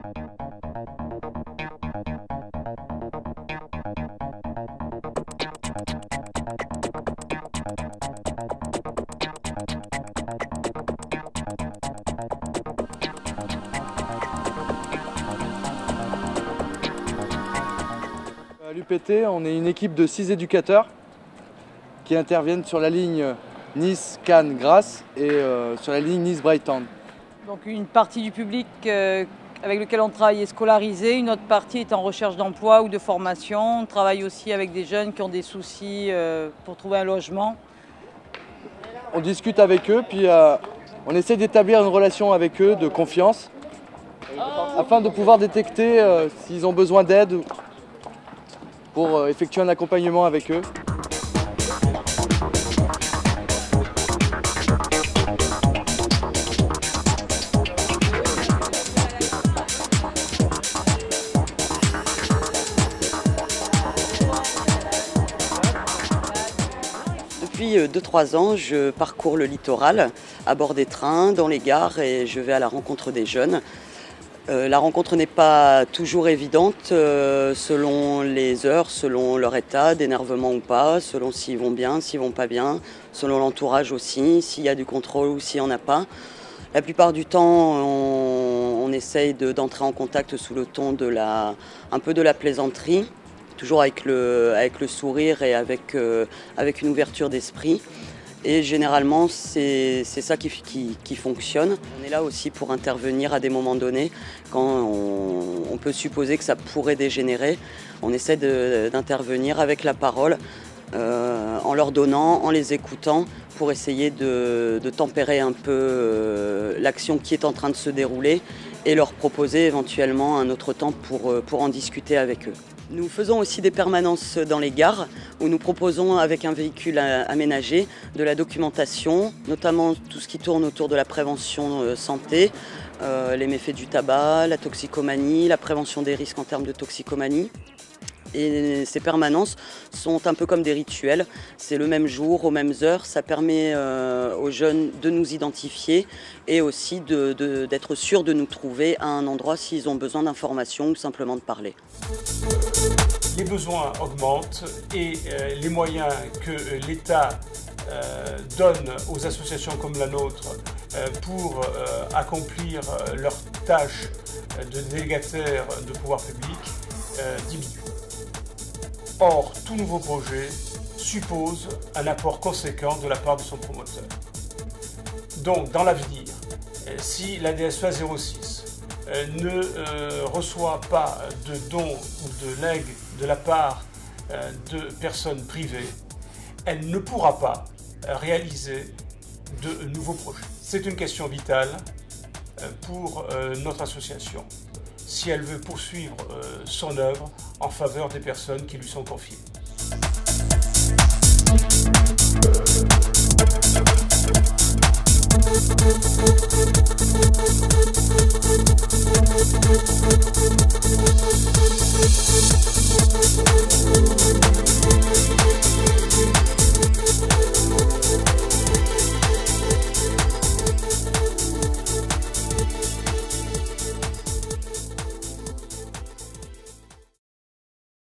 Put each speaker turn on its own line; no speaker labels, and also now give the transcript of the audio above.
À l'UPT, on est une équipe de 6 éducateurs qui interviennent sur la ligne Nice-Cannes-Grasse et sur la ligne Nice-Brighton.
Donc une partie du public avec lequel on travaille est scolarisée, une autre partie est en recherche d'emploi ou de formation. On travaille aussi avec des jeunes qui ont des soucis pour trouver un logement.
On discute avec eux, puis on essaie d'établir une relation avec eux de confiance afin de pouvoir détecter s'ils ont besoin d'aide pour effectuer un accompagnement avec eux.
Depuis 2-3 ans, je parcours le littoral à bord des trains, dans les gares et je vais à la rencontre des jeunes. La rencontre n'est pas toujours évidente selon les heures, selon leur état d'énervement ou pas, selon s'ils vont bien, s'ils vont pas bien, selon l'entourage aussi, s'il y a du contrôle ou s'il n'y en a pas. La plupart du temps, on essaye d'entrer en contact sous le ton un peu de la plaisanterie, toujours avec le sourire et avec une ouverture d'esprit. Et généralement, c'est ça qui fonctionne. On est là aussi pour intervenir à des moments donnés, quand on peut supposer que ça pourrait dégénérer. On essaie d'intervenir avec la parole, en leur donnant, en les écoutant, pour essayer de tempérer un peu l'action qui est en train de se dérouler et leur proposer éventuellement un autre temps pour en discuter avec eux. Nous faisons aussi des permanences dans les gares où nous proposons avec un véhicule aménagé de la documentation, notamment tout ce qui tourne autour de la prévention santé, les méfaits du tabac, la toxicomanie, la prévention des risques en termes de toxicomanie. Et ces permanences sont un peu comme des rituels, c'est le même jour, aux mêmes heures, ça permet aux jeunes de nous identifier et aussi d'être sûrs de nous trouver à un endroit s'ils ont besoin d'informations ou simplement de parler.
Les besoins augmentent et les moyens que l'État donne aux associations comme la nôtre pour accomplir leur tâche de délégataire de pouvoir public diminuent. Or, tout nouveau projet suppose un apport conséquent de la part de son promoteur. Donc, dans l'avenir, si la DSEA 06 ne reçoit pas de dons ou de legs de la part de personnes privées, elle ne pourra pas réaliser de nouveaux projets. C'est une question vitale pour notre association, si elle veut poursuivre son œuvre en faveur des personnes qui lui sont confiées.